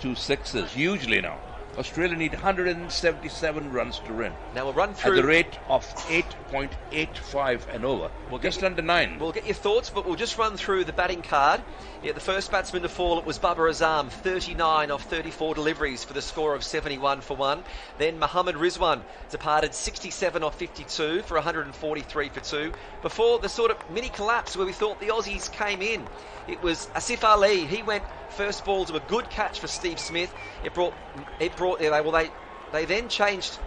2 sixes, hugely now. Australia need 177 runs to win. Now we'll run through at the rate of 8.85 and over. We'll just under 9. We'll get your thoughts, but we'll just run through the batting card. Yeah, the first batsman to fall, it was Babar Azam, 39 off 34 deliveries for the score of 71 for 1. Then Mohammad Rizwan departed 67 off 52 for 143 for 2. Before the sort of mini collapse where we thought the Aussies came in, it was Asif Ali. He went first ball to a good catch for Steve Smith. They then changed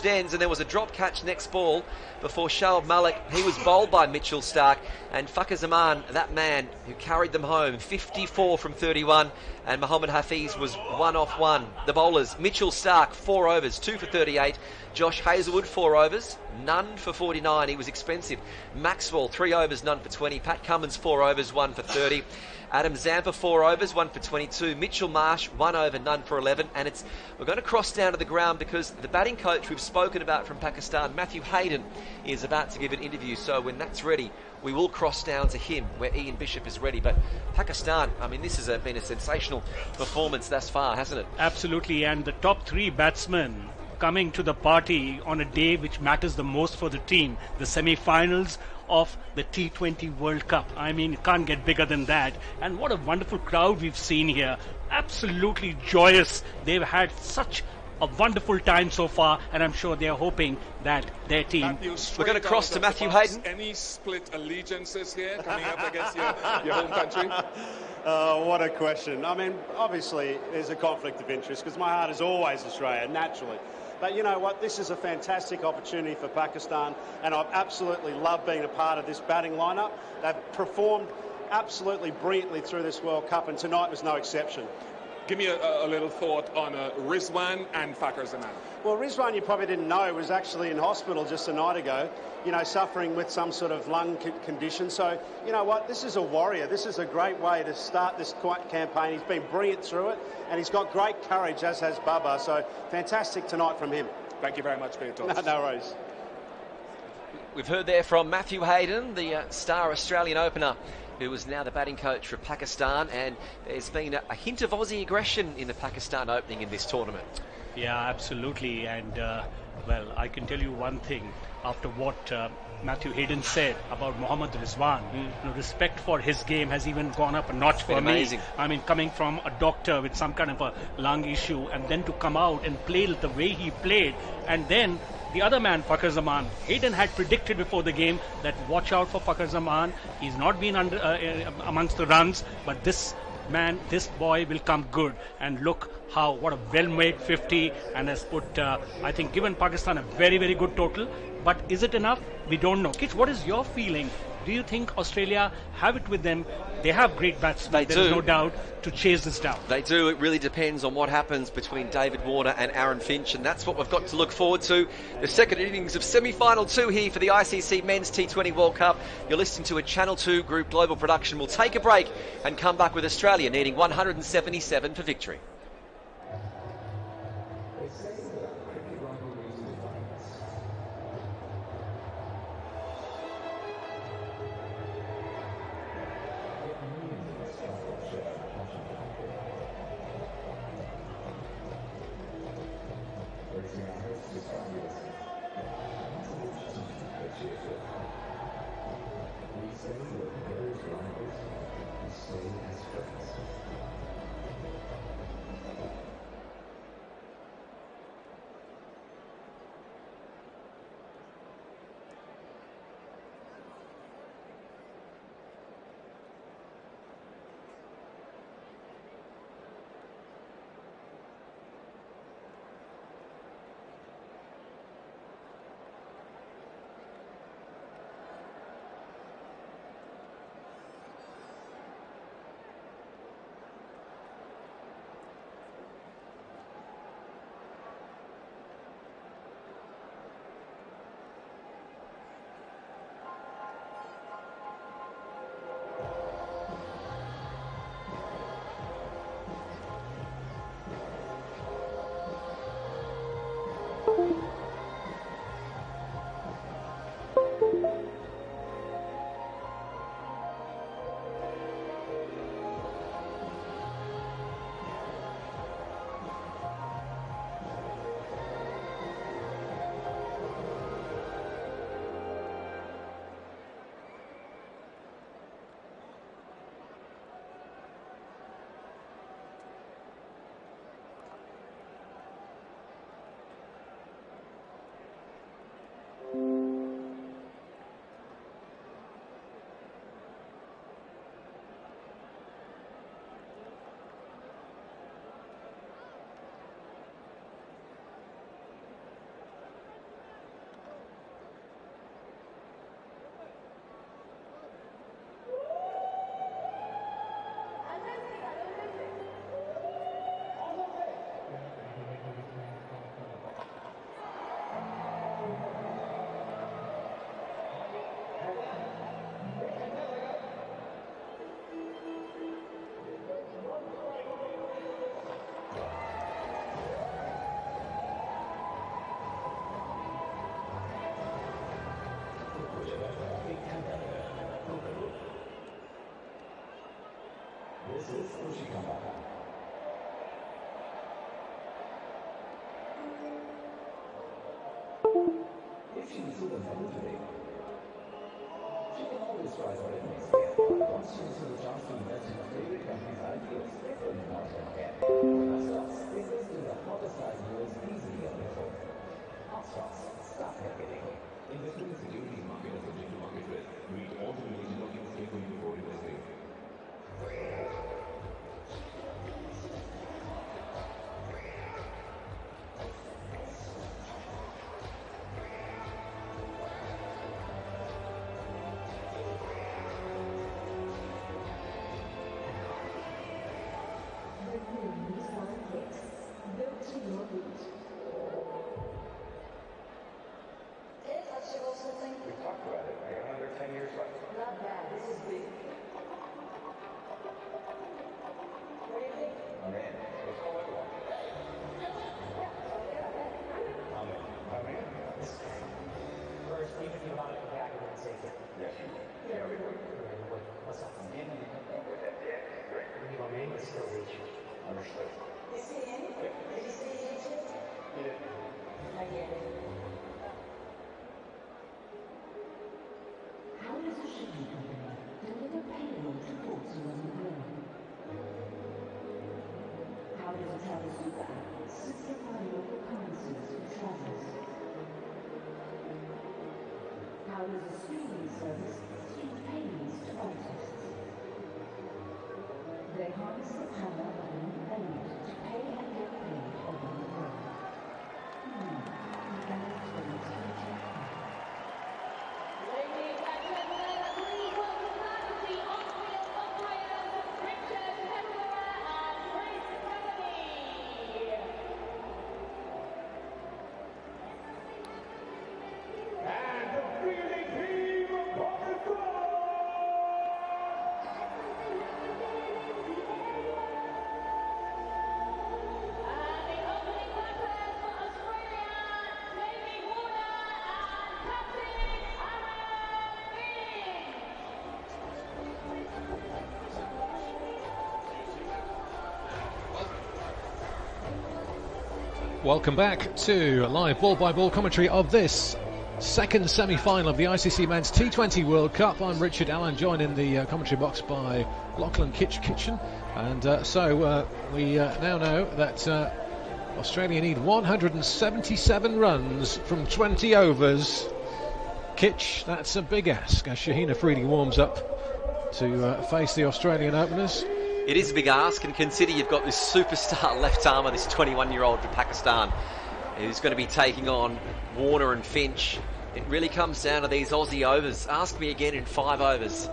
ends, and there was a drop catch next ball before Shoaib Malik. He was bowled by Mitchell Starc, and Fakhar Zaman, that man who carried them home, 54 from 31, and Mohammad Hafiz was 1 off 1. The bowlers, Mitchell Starc, 4 overs, 2 for 38. Josh Hazlewood, 4 overs, none for 49. He was expensive. Maxwell, 3 overs, none for 20. Pat Cummins, 4 overs, 1 for 30. Adam Zampa, 4 overs, 1 for 22. Mitchell Marsh, 1 over, none for 11. And we're going to cross down to the ground because the batting coach we've spoken about from Pakistan, Matthew Hayden, is about to give an interview. So when that's ready, we will cross down to him where Ian Bishop is ready. But Pakistan, I mean, this has been a sensational performance thus far, hasn't it? Absolutely. And the top 3 batsmen coming to the party on a day which matters the most for the team, the semi-finals of the T20 World Cup. I mean, it can't get bigger than that. And what a wonderful crowd we've seen here. Absolutely joyous. They've had such a wonderful time so far, and I'm sure they're hoping that their team... We're going to cross to Matthew Hayden. Any split allegiances here coming up against your home country? What a question. I mean, obviously, there's a conflict of interest because my heart is always Australia, naturally. But you know what? This is a fantastic opportunity for Pakistan, and I've absolutely loved being a part of this batting lineup. They've performed absolutely brilliantly through this World Cup, and tonight was no exception. Give me a little thought on Rizwan and Fakhar Zaman. Well, Rizwan, you probably didn't know, was actually in hospital just a night ago, you know, suffering with some sort of lung condition. So, you know what, this is a warrior. This is a great way to start this campaign. He's been brilliant through it, and he's got great courage, as has Babar. So, fantastic tonight from him. Thank you very much for your talk. No worries. We've heard there from Matthew Hayden, the star Australian opener, who is now the batting coach for Pakistan, and there's been a hint of Aussie aggression in the Pakistan opening in this tournament. Yeah, absolutely. And, well, I can tell you one thing. After what Matthew Hayden said about Mohammad Rizwan, respect for his game has even gone up a notch for me. I mean, coming from a doctor with some kind of a lung issue, and then to come out and play the way he played, and then the other man, Fakhar Zaman, Hayden had predicted before the game that watch out for Fakhar Zaman. He's not been amongst the runs, but this man, this boy will come good. And look what a well-made 50, and has put, I think, given Pakistan a very, very good total. But is it enough? We don't know. Kitch, what is your feeling? Do you think Australia have it with them? They have great batsmen, there's no doubt, to chase this down. They do. It really depends on what happens between David Warner and Aaron Finch, and that's what we've got to look forward to. The second innings of semi-final 2 here for the ICC Men's T20 World Cup. You're listening to a Channel 2 Group Global production. We'll take a break and come back with Australia needing 177 for victory. Welcome back to live ball-by-ball commentary of this second semi-final of the ICC Men's T20 World Cup. I'm Richard Allen, joined in the commentary box by Lachlan Kitchen. And so we now know that Australia need 177 runs from 20 overs. Kitch, that's a big ask as Shaheen Afridi warms up to face the Australian openers. It is a big ask, and consider you've got this superstar left armer, this 21-year-old from Pakistan, who's going to be taking on Warner and Finch. It really comes down to these Aussie overs. Ask me again in 5 overs,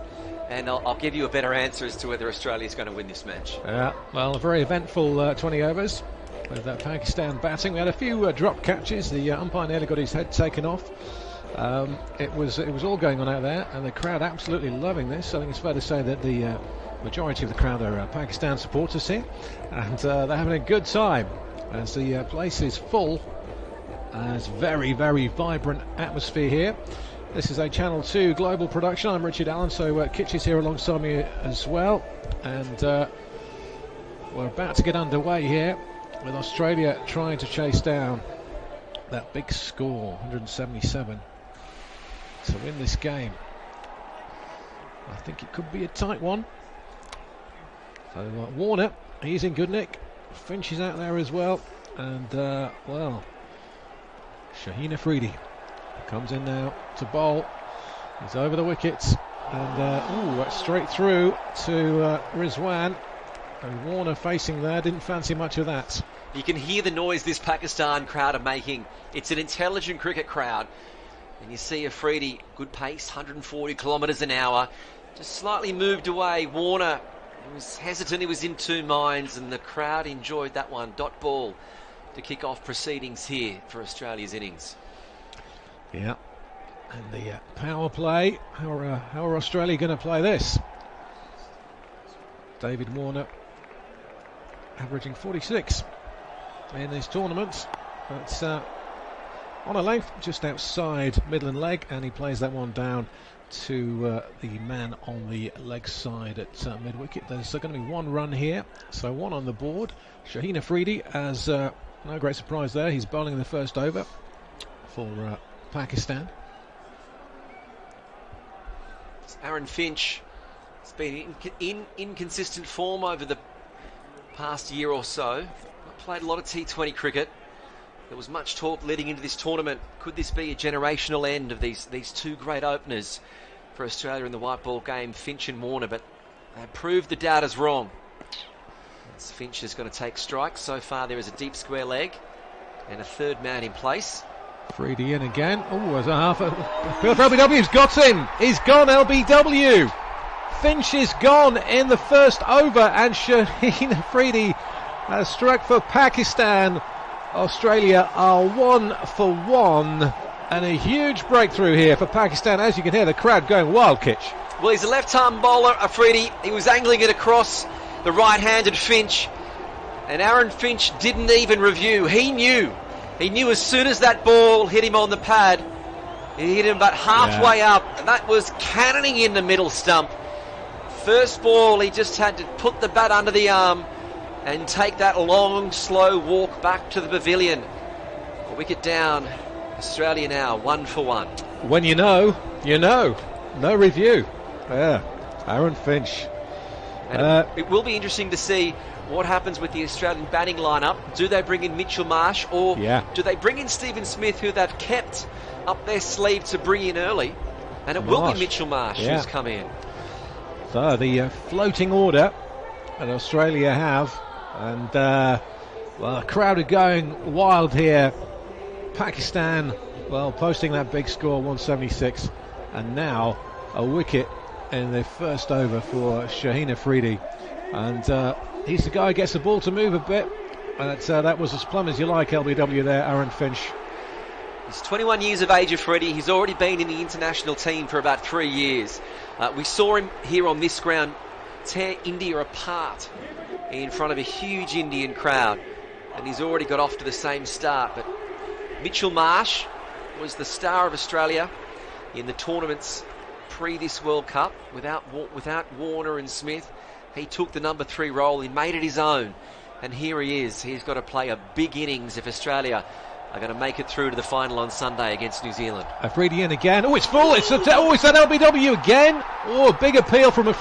and I'll give you a better answer as to whether Australia's going to win this match. Yeah, well, a very eventful 20 overs with Pakistan batting. We had a few drop catches. The umpire nearly got his head taken off. It was all going on out there, and the crowd absolutely loving this. I think it's fair to say that the majority of the crowd are Pakistan supporters here, and they're having a good time as the place is full. It's very, very vibrant atmosphere here. This is a Channel 2 global production. I'm Richard Allen, so Kitch is here alongside me as well, and we're about to get underway here with Australia trying to chase down that big score, 177, to win this game. I think it could be a tight one. So Warner, he's in good nick. Finch is out there as well, and well, Shaheen Afridi comes in now to bowl. He's over the wickets, and that's straight through to Rizwan. And Warner facing there, didn't fancy much of that. You can hear the noise this Pakistan crowd are making. It's an intelligent cricket crowd, and you see Afridi, good pace, 140 kilometres an hour, just slightly moved away. Warner, he was hesitant, he was in two minds, and the crowd enjoyed that one. Dot ball to kick off proceedings here for Australia's innings. Yeah, and the power play. How are Australia going to play this? David Warner averaging 46 in this tournament. That's on a length just outside Midland leg, and he plays that one down to the man on the leg side at mid-wicket. There's going to be 1 run here, so 1 on the board. Shaheen Afridi, as no great surprise there, he's bowling in the first over for Pakistan. Aaron Finch has been in inconsistent form over the past year or so. Played a lot of T20 cricket. There was much talk leading into this tournament. Could this be a generational end of these two great openers for Australia in the white ball game, Finch and Warner? But they proved the doubters wrong. As Finch is going to take strike. So far there is a deep square leg and a third man in place. Freedy in again. Oh, as a half. LBW's got him. He's gone, LBW. Finch is gone in the first over, and Shaheen Afridi has struck for Pakistan. Australia are 1 for 1, and a huge breakthrough here for Pakistan. As you can hear the crowd going wild, Kitch. Well, he's a left-arm bowler, Afridi. He was angling it across the right-handed Finch, and Aaron Finch didn't even review. He knew as soon as that ball hit him on the pad, he hit him about halfway up, and that was cannoning in the middle stump. First ball, he just had to put the bat under the arm and take that long, slow walk back to the pavilion. A wicket down. Australia now 1 for 1. When you know, you know. No review. Yeah, Aaron Finch. And it will be interesting to see what happens with the Australian batting lineup. Do they bring in Mitchell Marsh, or do they bring in Stephen Smith, who they've kept up their sleeve to bring in early? And it will be Mitchell Marsh who's come in. So the floating order that Australia have, and well, the crowd are going wild here. Pakistan, well, posting that big score, 176, and now a wicket in the first over for Shaheen Afridi, and he's the guy who gets the ball to move a bit. That was as plumb as you like, LBW there, Aaron Finch. He's 21 years of age, Afridi. He's already been in the international team for about 3 years. We saw him here on this ground tear India apart in front of a huge Indian crowd, and he's already got off to the same start. But Mitchell Marsh was the star of Australia in the tournaments pre this World Cup. Without Warner and Smith, he took the number 3 role. He made it his own, and here he is. He's got to play a big innings if Australia are going to make it through to the final on Sunday against New Zealand. Afridi in again. Oh, it's full. It's that LBW again. Oh, big appeal from Afridi.